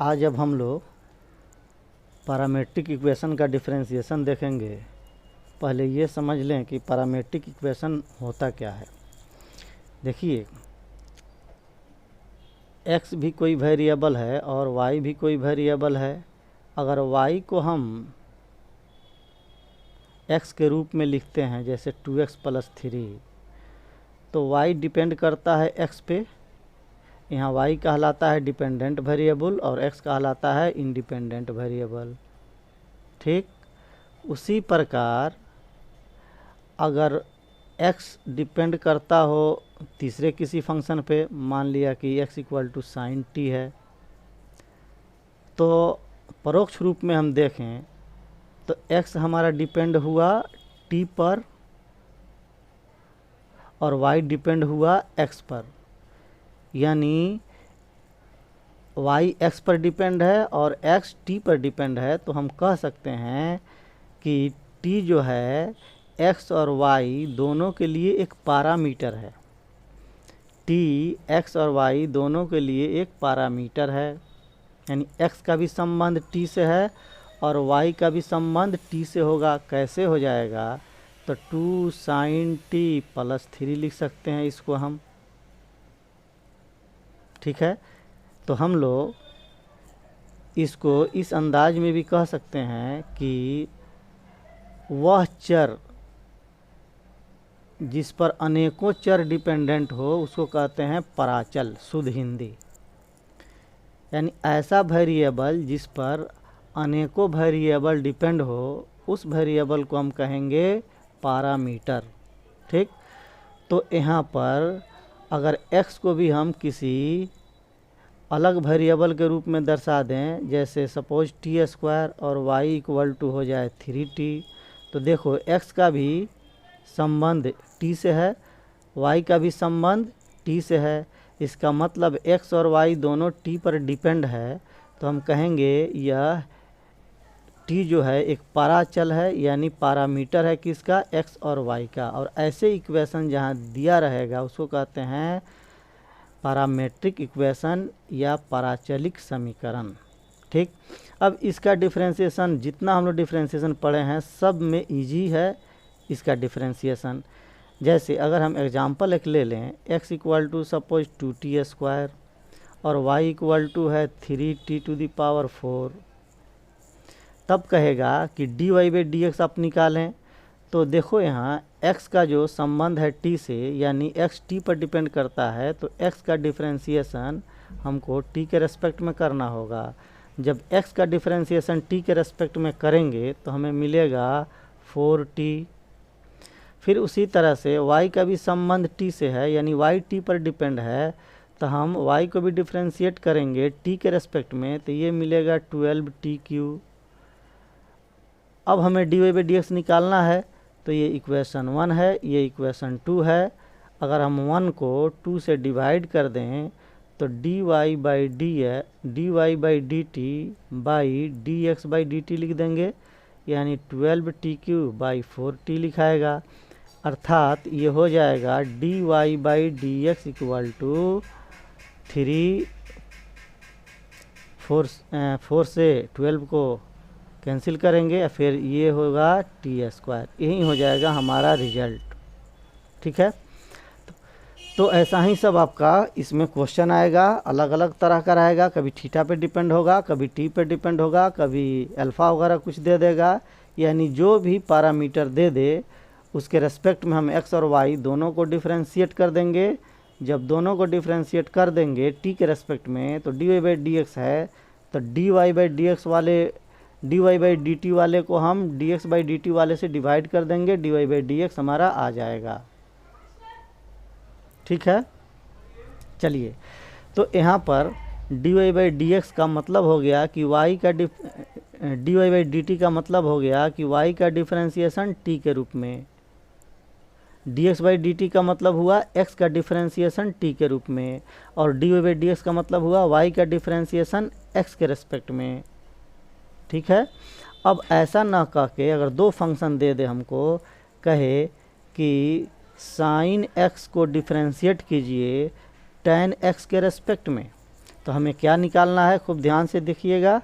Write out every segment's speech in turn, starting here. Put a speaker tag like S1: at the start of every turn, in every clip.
S1: आज अब हम लोग पैरामेट्रिक इक्वेशन का डिफरेंशिएशन देखेंगे। पहले ये समझ लें कि पैरामेट्रिक इक्वेशन होता क्या है। देखिए, x भी कोई वेरिएबल है और y भी कोई वेरिएबल है। अगर y को हम x के रूप में लिखते हैं जैसे 2x + 3, तो y डिपेंड करता है x पे। यहाँ y कहलाता है डिपेंडेंट वेरिएबल और x कहलाता है इंडिपेंडेंट वेरिएबल। ठीक उसी प्रकार अगर x डिपेंड करता हो तीसरे किसी फंक्शन पे, मान लिया कि x = sin t है, तो परोक्ष रूप में हम देखें तो x हमारा डिपेंड हुआ t पर और y डिपेंड हुआ x पर, यानी y x पर डिपेंड है और x t पर डिपेंड है। तो हम कह सकते हैं कि t जो है x और y दोनों के लिए एक पैरामीटर है। t x और y दोनों के लिए एक पैरामीटर है, यानी x का भी संबंध t से है और y का भी संबंध t से होगा। कैसे हो जाएगा? तो 2 sin t + 3 लिख सकते हैं इसको हम। ठीक है, तो हम लोग इसको इस अंदाज में भी कह सकते हैं कि वह चर जिस पर अनेकों चर डिपेंडेंट हो उसको कहते हैं पराचल, शुद्ध हिंदी। यानी ऐसा वेरिएबल जिस पर अनेकों वेरिएबल डिपेंड हो, उस वेरिएबल को हम कहेंगे पैरामीटर। ठीक, तो यहाँ पर अगर x को भी हम किसी अलग वेरिएबल के रूप में दर्शा दें, जैसे सपोज t² और y = हो जाए 3t, तो देखो x का भी संबंध t से है, y का भी संबंध t से है। इसका मतलब x और y दोनों t पर डिपेंड है। तो हम कहेंगे यह t जो है एक पराचल है, यानी पैरामीटर है किसका? x और y का। और ऐसे इक्वेशन जहाँ दिया रहेगा उसको कहते हैं पैरामेट्रिक इक्वेशन या पराचलिक समीकरण। ठीक, अब इसका डिफरेंशिएशन जितना हम लोग डिफरेंशिएशन पढ़े हैं सब में इजी है इसका डिफरेंशिएशन। जैसे अगर हम एग्जांपल एक ले लें, x = सपोज 2t² और y = है 3t⁴, तब कहेगा कि dy/dx आप निकालें। तो देखो यहाँ x का जो संबंध है t से, यानी x t पर डिपेंड करता है, तो x का डिफरेंशिएशन हमको t के रेस्पेक्ट में करना होगा। जब x का डिफरेंशिएशन t के रेस्पेक्ट में करेंगे तो हमें मिलेगा 4t। फिर उसी तरह से y का भी संबंध t से है, यानी y t पर डिपेंड है, तो हम y को भी डिफरेंशिएट करेंगे t के रेस्पेक्ट में, तो ये मिलेगा 12t³। अब हमें dy/dx निकालना है, तो ये इक्वेशन 1 है, ये इक्वेशन 2 है। अगर हम 1 को 2 से डिवाइड कर दें तो dy/dt/dx/dt लिख देंगे, यानी 12t³ लिखाएगा। अर्थात ये हो जाएगा dy/dx = 3, 4 से 12 को कैंसिल करेंगे, फिर ये होगा t²। यही हो जाएगा हमारा रिजल्ट। ठीक है, तो ऐसा ही सब आपका इसमें क्वेश्चन आएगा, अलग अलग तरह का रहेगा। कभी थीटा पे डिपेंड होगा, कभी t पे डिपेंड होगा, कभी अल्फ़ा वगैरह कुछ दे देगा। यानी जो भी पैरामीटर दे दे उसके रेस्पेक्ट में हम x और y दोनों को डिफरेंशिएट कर देंगे। जब दोनों को डिफरेंशिएट कर देंगे t के रेस्पेक्ट में, तो dy/dx है, तो dy/dx वाले dy/dt वाले को हम dx/dt वाले से डिवाइड कर देंगे, dy/dx हमारा आ जाएगा। ठीक है, चलिए, तो यहाँ पर dy/dx का मतलब हो गया कि dy/dt का मतलब हो गया कि y का डिफरेंशिएशन t के रूप में, dx/dt का मतलब हुआ x का डिफरेंशिएशन t के रूप में, और dy/dx का मतलब हुआ y का डिफरेंशिएशन x के रेस्पेक्ट में। ठीक है, अब ऐसा ना कह के अगर दो फंक्शन दे दे हमको, कहे कि sin x को डिफरेंशिएट कीजिए tan x के रेस्पेक्ट में, तो हमें क्या निकालना है, खूब ध्यान से देखिएगा।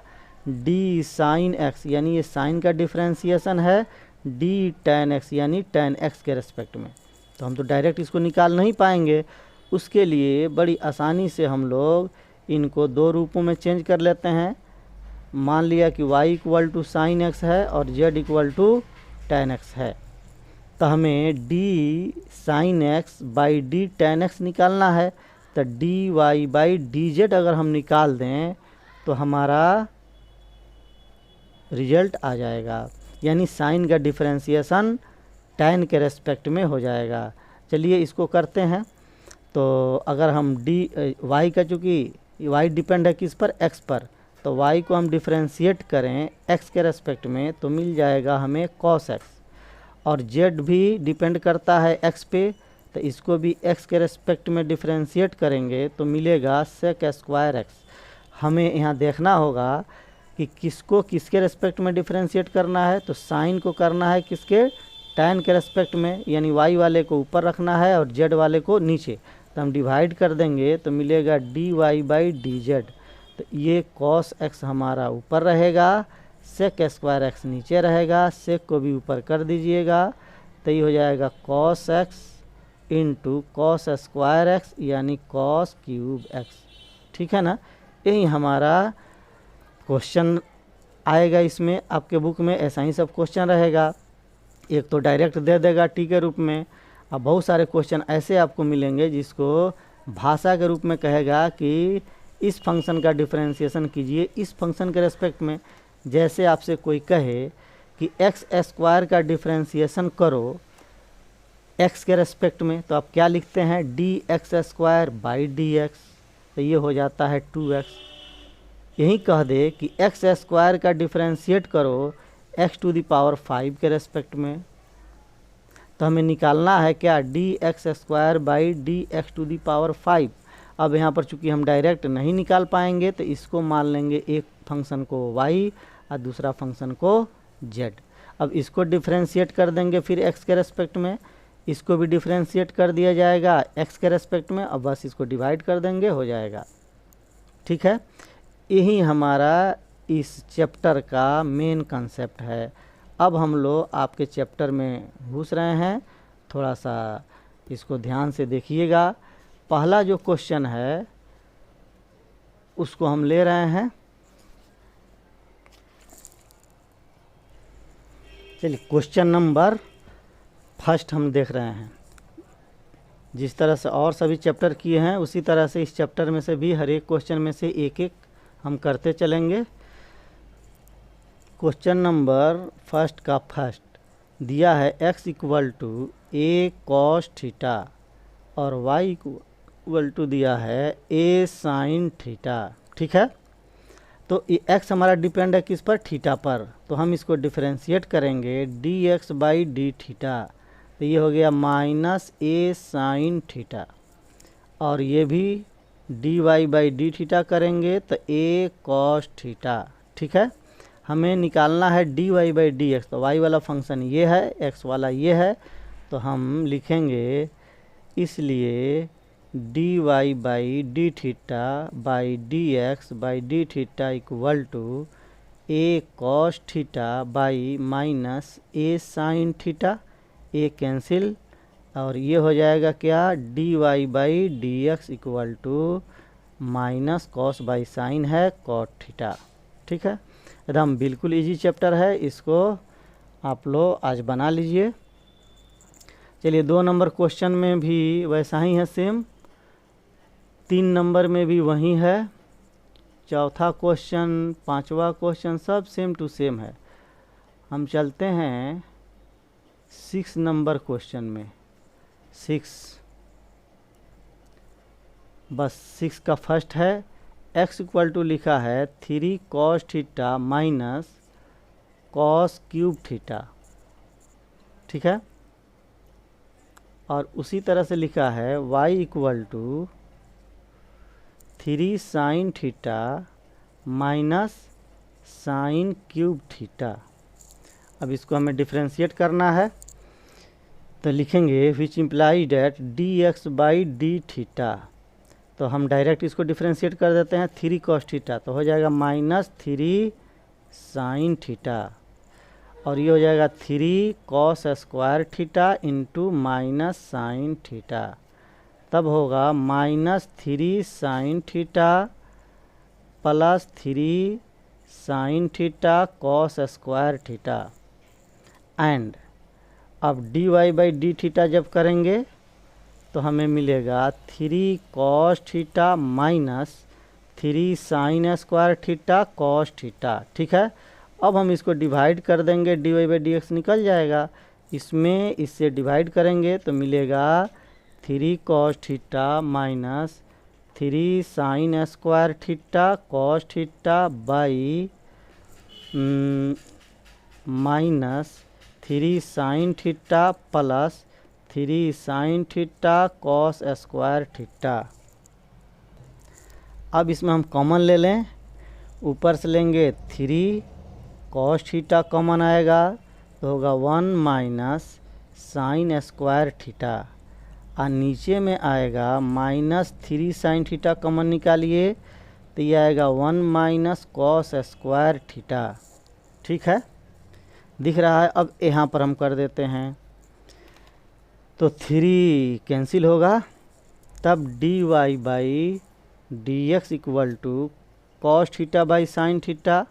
S1: डी साइन एक्स यानी ये साइन का डिफ्रेंसिएशन है, डी tan एक्स यानी tan एक्स के रेस्पेक्ट में। तो हम तो डायरेक्ट इसको निकाल नहीं पाएंगे, उसके लिए बड़ी आसानी से हम लोग इनको दो रूपों में चेंज कर लेते हैं। मान लिया कि y equal to sine x है और z equal to tan x है, तो हमें d sine x by d tan x निकालना है। तो d y by d z अगर हम निकाल दें तो हमारा रिजल्ट आ जाएगा, यानी साइन का डिफरेंशिएशन tan के रेस्पेक्ट में हो जाएगा। चलिए इसको करते हैं। तो अगर हम y का, चूँकि y डिपेंड है किस पर, x पर, तो y को हम डिफरेंशिएट करें x के रेस्पेक्ट में तो मिल जाएगा हमें cos x, और z भी डिपेंड करता है x पे, तो इसको भी x के रेस्पेक्ट में डिफरेंशिएट करेंगे तो मिलेगा sec स्क्वायर x। हमें यहाँ देखना होगा कि किसको किसके रेस्पेक्ट में डिफरेंशिएट करना है, तो साइन को करना है किसके, tan के रेस्पेक्ट में, यानी y वाले को ऊपर रखना है और z वाले को नीचे। तो हम डिवाइड कर देंगे तो मिलेगा d y by d z. तो ये cos x हमारा ऊपर रहेगा, sec स्क्वायर x नीचे रहेगा, sec को भी ऊपर कर दीजिएगा, तो ये हो जाएगा cos x into cos square x यानी cos क्यूब x। ठीक है ना, यही हमारा क्वेश्चन आएगा। इसमें आपके बुक में ऐसा ही सब क्वेश्चन रहेगा, एक तो डायरेक्ट दे देगा टी के रूप में, अब बहुत सारे क्वेश्चन ऐसे आपको मिलेंगे जिसको भाषा के रूप में कहेगा कि इस फंक्शन का डिफरेंशिएशन कीजिए इस फंक्शन के रेस्पेक्ट में। जैसे आपसे कोई कहे कि एक्स स्क्वायर का डिफरेंशिएशन करो एक्स के रेस्पेक्ट में, तो आप क्या लिखते हैं, D x square by d x, तो ये हो जाता है 2x। यही कह दे कि एक्स स्क्वायर का डिफरेंशिएट करो x टू दी पावर 5 के रेस्पेक्ट में, तो हमें निकालना है क्या, d x square by d x to the power 5। अब यहाँ पर चूंकि हम डायरेक्ट नहीं निकाल पाएंगे तो इसको मान लेंगे एक फंक्शन को y और दूसरा फंक्शन को z। अब इसको डिफरेंशिएट कर देंगे फिर x के रेस्पेक्ट में, इसको भी डिफरेंशिएट कर दिया जाएगा x के रेस्पेक्ट में, अब बस इसको डिवाइड कर देंगे, हो जाएगा। ठीक है, यही हमारा इस चैप्टर का मेन कंसेप्ट है। अब हम लोग आपके चैप्टर में घुस रहे हैं, थोड़ा सा इसको ध्यान से देखिएगा। पहला जो क्वेश्चन है उसको हम ले रहे हैं। चलिए क्वेश्चन नंबर फर्स्ट हम देख रहे हैं। जिस तरह से और सभी चैप्टर किए हैं उसी तरह से इस चैप्टर में से भी हर एक क्वेश्चन में से एक एक हम करते चलेंगे। क्वेश्चन नंबर फर्स्ट का फर्स्ट दिया है x equal to a cos theta और y इक्वल टू दिया है ए साइन थीटा। ठीक है, तो ये x हमारा डिपेंड है किस पर, थीटा पर, तो हम इसको डिफरेंशिएट करेंगे D x by d theta, तो ये हो गया माइनस ए साइन थीटा, और ये भी d y by d theta करेंगे तो ए कॉस थीटा। ठीक है, हमें निकालना है d y by d x, तो वाई वाला फंक्शन ये है, एक्स वाला ये है, तो हम लिखेंगे इसलिए d y by d theta by d x by d theta equal to a cos theta by minus a sine theta, a cancel, और ये हो जाएगा क्या, d y by d x equal to minus cos by sine है cot theta. ठीक है, एकदम बिल्कुल इजी चैप्टर है, इसको आप लोग आज बना लीजिए। चलिए 2 नंबर क्वेश्चन में भी वैसा ही है सेम, 3 नंबर में भी वही है, चौथा क्वेश्चन, 5वां क्वेश्चन सब सेम टू सेम है। हम चलते हैं 6 नंबर क्वेश्चन में। 6 बस 6 का फर्स्ट है, x इक्वल टू लिखा है 3 cos theta minus cos cube theta. ठीक है, और उसी तरह से लिखा है y equal to 3 sine theta minus sine cube theta. अब इसको हमें डिफरेंशिएट करना है, तो लिखेंगे which imply that d x by d theta तो हम डायरेक्ट इसको डिफ्रेंशिएट कर देते हैं, 3 cos थीटा तो हो जाएगा -3 sin थीटा, और ये हो जाएगा 3 cos square theta into minus sine theta, तब होगा -3 sin theta plus 3 sin theta cos square theta. And अब dy बाई डी थीटा जब करेंगे तो हमें मिलेगा 3 cos theta minus 3 sin square theta cos theta. ठीक है, अब हम इसको डिवाइड कर देंगे, dy बाई डी एक्स निकल जाएगा, इसमें इससे डिवाइड करेंगे तो मिलेगा 3 cos theta minus 3 sin square theta cos theta by minus 3 sin theta plus 3 sin theta cos square theta. अब इसमें हम कॉमन ले लें, ऊपर से लेंगे 3 cos थीटा कॉमन आएगा तो होगा 1 माइनस साइन स्क्वायर थीटा, और नीचे में आएगा -3 sin थीटा कॉमन निकालिए तो ये आएगा 1 माइनस cos स्क्वायर थीटा। ठीक है, दिख रहा है। अब यहाँ पर हम कर देते हैं तो 3 कैंसिल होगा, तब dy by d x equal to cos theta by sine theta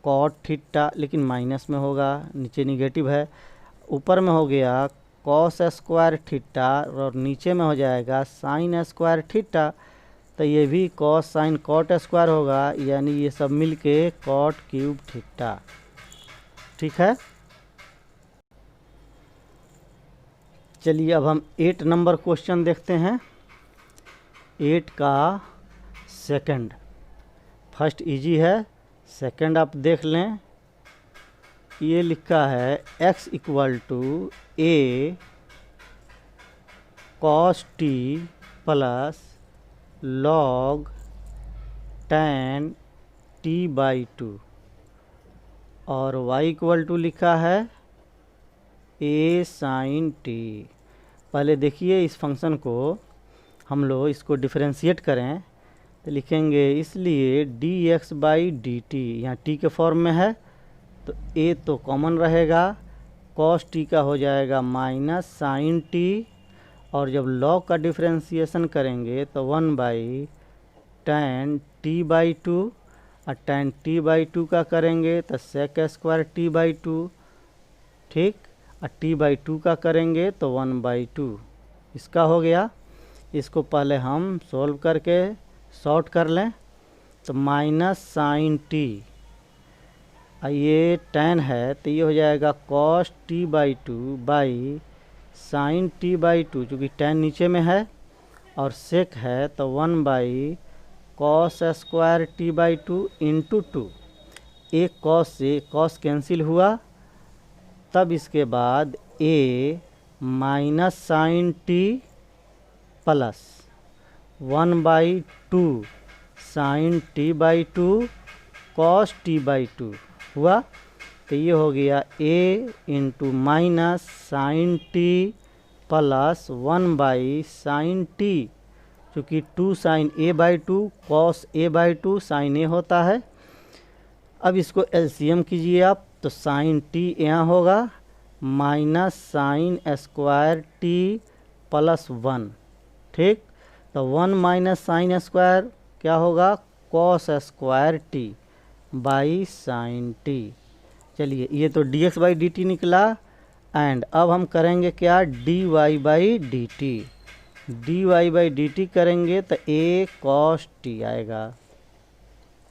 S1: cot theta, लेकिन माइनस में होगा, नीचे निगेटिव है, ऊपर में हो गया कॉस स्क्वायर थीटा और नीचे में हो जाएगा साइन स्क्वायर थीटा, तो ये भी कॉस साइन कॉट स्क्वायर होगा, यानी ये सब मिलके कॉट क्यूब थीटा। ठीक है, चलिए अब हम 8 नंबर क्वेश्चन देखते हैं। 8 का सेकंड, फर्स्ट इजी है, सेकंड आप देख लें। ये लिखा है x equal to a cos t plus log tan t by 2, और y इक्वल टू लिखा है a sin t। पहले देखिए इस फंक्शन को हम लोग इसको डिफरेंशिएट करें तो लिखेंगे, इसलिए dx बाई डी टी, यहाँ t के फॉर्म में है तो a तो कॉमन रहेगा, cos t का हो जाएगा माइनस साइन t, और जब log का डिफरेंशिएशन करेंगे तो 1 बाई tan t बाई 2, और tan t बाई 2 का करेंगे तो sec स्क्वायर t बाई 2। ठीक, और t बाई 2 का करेंगे तो 1 बाई 2, इसका हो गया। इसको पहले हम सॉल्व करके शॉर्ट कर लें तो माइनस साइन t, ये tan है तो ये हो जाएगा cos t by 2 by sine t by 2, चूँकि tan नीचे में है, और sec है तो 1 by cos square t by 2 into 2, एक cos से cos कैंसिल हुआ, तब इसके बाद a minus sine t plus 1 by 2 sine t by 2 cos t by 2 हुआ, तो ये हो गया a into minus sine t plus 1 by sine t, चूँकि 2 sine a by 2 cos a by 2 sine a होता है। अब इसको एलसीएम कीजिए आप, तो साइन t यहाँ होगा minus sine square t plus 1। ठीक, तो 1 माइनस साइन स्क्वायर क्या होगा, cos square t by sine t। चलिए ये तो dx बाई डी टी निकला, एंड अब हम करेंगे क्या, dy by d T. dy by d T करेंगे तो a cos t आएगा।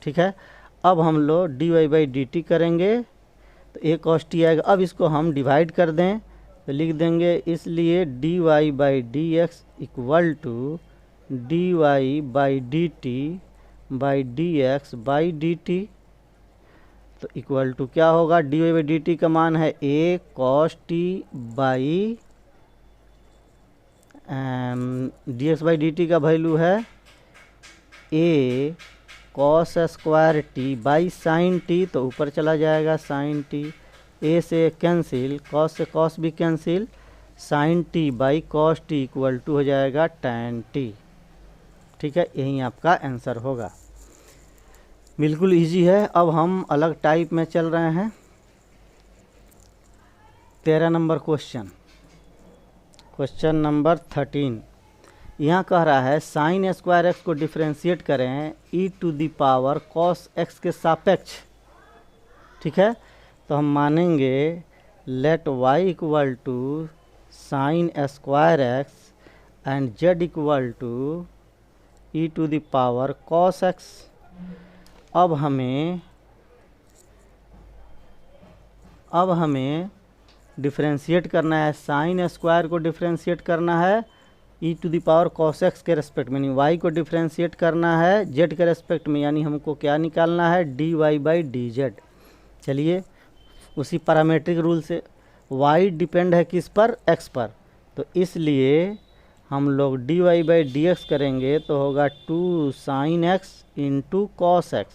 S1: ठीक है, अब हम लोग dy बाई डी टी करेंगे तो a cos t आएगा। अब इसको हम डिवाइड कर दें तो लिख देंगे, इसलिए dy by d x equal to dy by d t by d x by d t, तो इक्वल टू क्या होगा, dy बाई डी टी का मान है a cos t by dx by d t का वैल्यू है a cos square t by sine t, तो ऊपर चला जाएगा साइन t, a से कैंसिल, cos से cos भी cancel, sine t by cos t equal to हो जाएगा tan t। ठीक है, यही आपका आंसर होगा। बिल्कुल इजी है। अब हम अलग टाइप में चल रहे हैं। 13 नंबर क्वेश्चन नंबर 13। यहाँ कह रहा है साइन स्क्वायर एक्स को डिफ्रेंशिएट करें e to the power cos x के सापेक्ष। ठीक है, तो हम मानेंगे let y equal to sine square x and z equal to e to the power cos x. अब हमें डिफ्रेंशिएट करना है, साइन स्क्वायर को डिफ्रेंशिएट करना है e to the power cos x के रेस्पेक्ट में, यानी वाई को डिफ्रेंशिएट करना है जेड के रेस्पेक्ट में, यानी हमको क्या निकालना है d y by d z. चलिए उसी पैरामीट्रिक रूल से, वाई डिपेंड है किस पर, एक्स पर, तो इसलिए हम लोग d y by d x करेंगे तो होगा 2 sine x into cos x,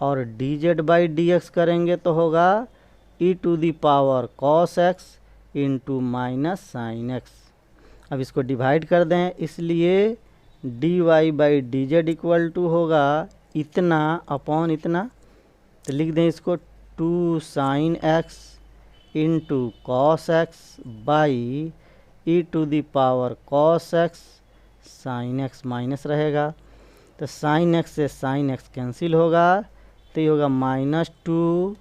S1: और d z by d x करेंगे तो होगा e to the power cos x into minus sine x. अब इसको डिवाइड कर दें, इसलिए d y by d z equal to होगा इतना अपॉन इतना, तो लिख दें इसको 2 sine x into cos x by e to the power cos x sine x minus रहेगा, तो साइन एक्स से साइन एक्स कैंसिल होगा, तो ये होगा -2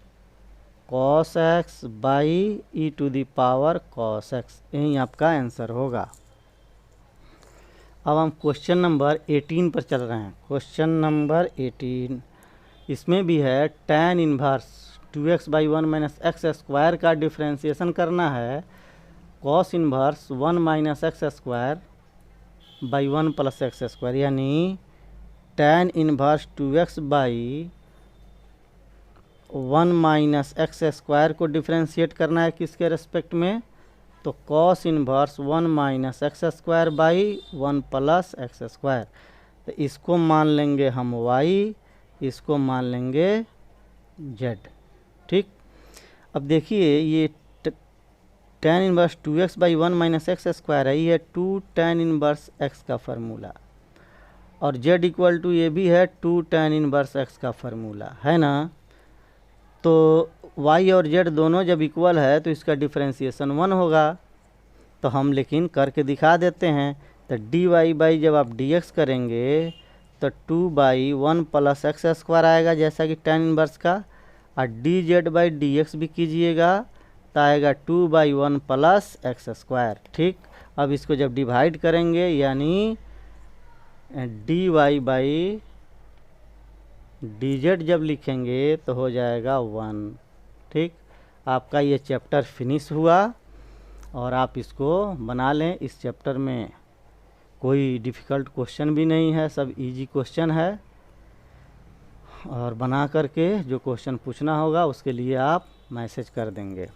S1: cos x by e to the power cos x. यही आपका आंसर होगा। अब हम क्वेश्चन नंबर 18 पर चल रहे हैं। क्वेश्चन नंबर 18, इसमें भी है tan inverse 2x by 1 minus x square का डिफ्रेंशिएशन करना है cos inverse 1 minus x square by 1 plus x square, यानी tan inverse 2x by 1 minus x square को डिफ्रेंशिएट करना है किसके रेस्पेक्ट में, तो cos inverse 1 minus x square by 1 plus x square. तो इसको मान लेंगे हम y, इसको मान लेंगे z। ठीक, अब देखिए ये tan inverse 2x by 1 minus x square है, ये 2 tan इन्वर्स x का फार्मूला, और z इक्वल टू ये भी है 2 tan इन्वर्स x का फार्मूला, है ना। तो y और z दोनों जब इक्वल है तो इसका डिफ्रेंशिएशन 1 होगा, तो हम लेकिन करके दिखा देते हैं। तो डी वाई बाई जब आप डी एक्स करेंगे तो 2 बाई 1 प्लस एक्स स्क्वायर आएगा जैसा कि tan इन्वर्स का, और d z by d x भी कीजिएगा तो आएगा 2 बाई 1 प्लस एक्स स्क्वायर। ठीक, अब इसको जब डिवाइड करेंगे यानी d y by d z जब लिखेंगे तो हो जाएगा 1। ठीक, आपका ये चैप्टर फिनिश हुआ, और आप इसको बना लें। इस चैप्टर में कोई डिफ़िकल्ट क्वेश्चन भी नहीं है, सब इजी क्वेश्चन है, और बना करके जो क्वेश्चन पूछना होगा उसके लिए आप मैसेज कर देंगे।